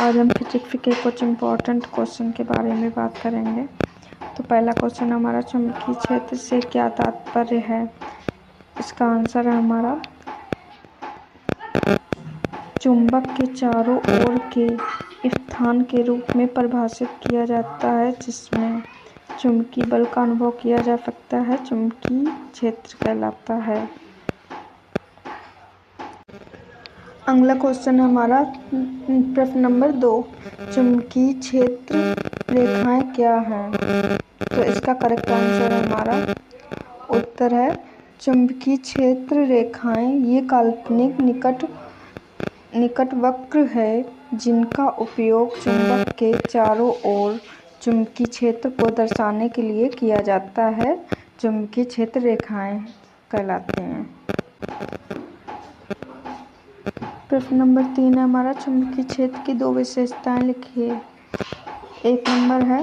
आज हम फिजिक्स के कुछ इम्पोर्टेंट क्वेश्चन के बारे में बात करेंगे। तो पहला क्वेश्चन हमारा चुंबकीय क्षेत्र से क्या तात्पर्य है। इसका आंसर है हमारा चुंबक के चारों ओर के स्थान के रूप में परिभाषित किया जाता है जिसमें चुंबकीय बल का अनुभव किया जा सकता है, चुंबकीय क्षेत्र कहलाता है। अगला क्वेश्चन हमारा प्रश्न नंबर 2, चुंबकीय क्षेत्र रेखाएं क्या हैं। तो इसका करेक्ट आंसर हमारा उत्तर है चुंबकीय क्षेत्र रेखाएं ये काल्पनिक निकट वक्र है जिनका उपयोग चुंबक के चारों ओर चुंबकीय क्षेत्र को दर्शाने के लिए किया जाता है। चुंबकीय क्षेत्र रेखाएं कहलाते हैं। प्रश्न नंबर 3 है हमारा चुंबकीय क्षेत्र की 2 विशेषताएं लिखिए। एक नंबर है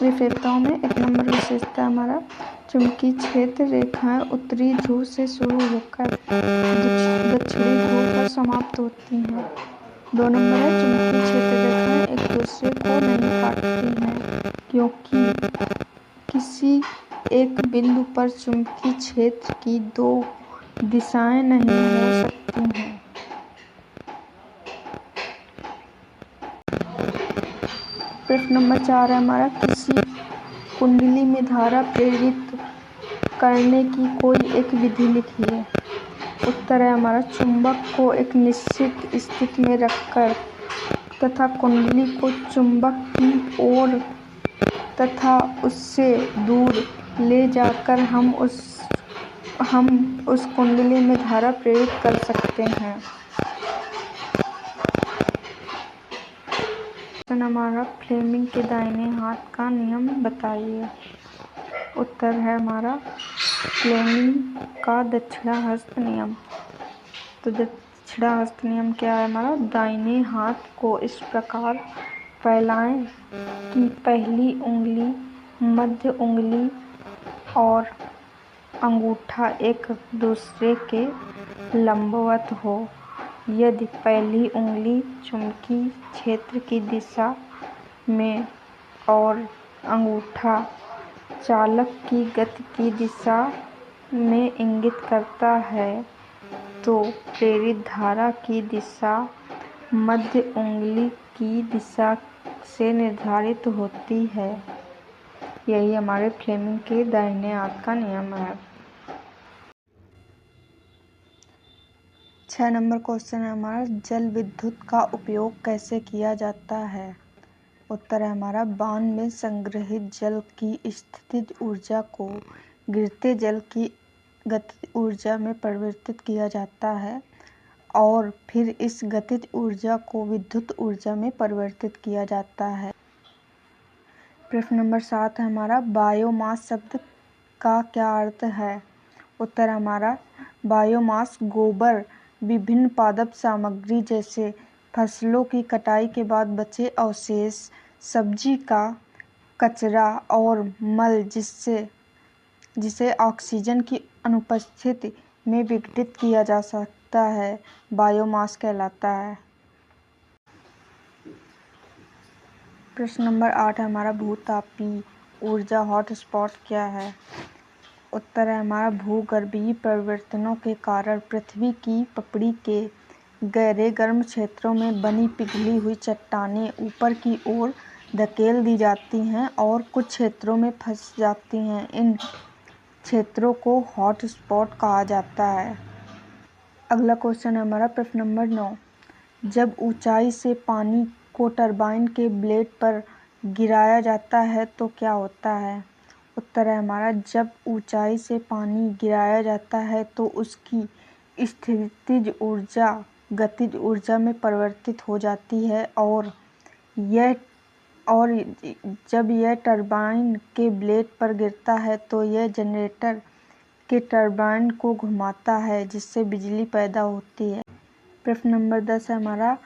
विशेषताओं में, एक नंबर विशेषता हमारा चुंबकीय क्षेत्र रेखाएं उत्तरी ध्रुव से शुरू होकर दक्षिणी ध्रुव पर समाप्त होती हैं। 2 नंबर है चुंबकीय क्षेत्र रेखाएं एक दूसरे को नहीं काटती हैं क्योंकि किसी एक बिंदु पर चुंबकीय क्षेत्र की 2 दिशाएं नहीं हो सकती हैं। प्रश्न नंबर 4 है हमारा किसी कुंडली में धारा प्रेरित करने की कोई एक विधि लिखिए। उत्तर है हमारा चुंबक को एक निश्चित स्थिति में रखकर तथा कुंडली को चुंबक की ओर तथा उससे दूर ले जाकर हम उस कुंडली में धारा प्रेरित कर सकते हैं। हमारा फ्लेमिंग के दाहिने हाथ का नियम बताइए। उत्तर है हमारा फ्लेमिंग का दक्षिणाहस्त नियम। तो दक्षिणाहस्त नियम क्या है हमारा, दाहिने हाथ को इस प्रकार फैलाएं कि पहली उंगली, मध्य उंगली और अंगूठा एक दूसरे के लंबवत हो। यदि पहली उंगली चुंबकीय क्षेत्र की दिशा में और अंगूठा चालक की गति की दिशा में इंगित करता है तो प्रेरित धारा की दिशा मध्य उंगली की दिशा से निर्धारित होती है। यही हमारे फ्लेमिंग के दाहिने हाथ का नियम है। 6 नंबर क्वेश्चन है हमारा जल विद्युत का उपयोग कैसे किया जाता है। उत्तर है हमारा बांध में संग्रहित जल की स्थितिज ऊर्जा को गिरते जल की गतिज ऊर्जा में परिवर्तित किया जाता है और फिर इस गतिज ऊर्जा को विद्युत ऊर्जा में परिवर्तित किया जाता है। प्रश्न नंबर 7 है हमारा बायोमास शब्द का क्या अर्थ है। उत्तर हमारा बायोमास गोबर, विभिन्न पादप सामग्री जैसे फसलों की कटाई के बाद बचे अवशेष, सब्जी का कचरा और मल जिसे ऑक्सीजन की अनुपस्थिति में विघटित किया जा सकता है, बायोमास कहलाता है। प्रश्न नंबर 8 है हमारा भूतापीय ऊर्जा हॉटस्पॉट क्या है। उत्तर है हमारा भूगर्भीय परिवर्तनों के कारण पृथ्वी की पपड़ी के गहरे गर्म क्षेत्रों में बनी पिघली हुई चट्टानें ऊपर की ओर धकेल दी जाती हैं और कुछ क्षेत्रों में फंस जाती हैं। इन क्षेत्रों को हॉटस्पॉट कहा जाता है। अगला क्वेश्चन है हमारा प्रश्न नंबर 9, जब ऊंचाई से पानी को टरबाइन के ब्लेड पर गिराया जाता है तो क्या होता है। उत्तर है हमारा जब ऊंचाई से पानी गिराया जाता है तो उसकी स्थितिज ऊर्जा गतिज ऊर्जा में परिवर्तित हो जाती है और जब यह टरबाइन के ब्लेड पर गिरता है तो यह जनरेटर के टरबाइन को घुमाता है जिससे बिजली पैदा होती है। प्रश्न नंबर 10 है हमारा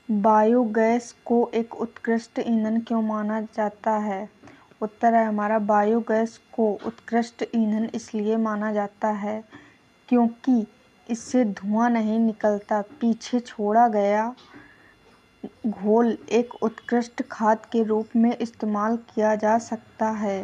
बायोगैस को एक उत्कृष्ट ईंधन क्यों माना जाता है। उत्तर है हमारा बायोगैस को उत्कृष्ट ईंधन इसलिए माना जाता है क्योंकि इससे धुआं नहीं निकलता, पीछे छोड़ा गया घोल एक उत्कृष्ट खाद के रूप में इस्तेमाल किया जा सकता है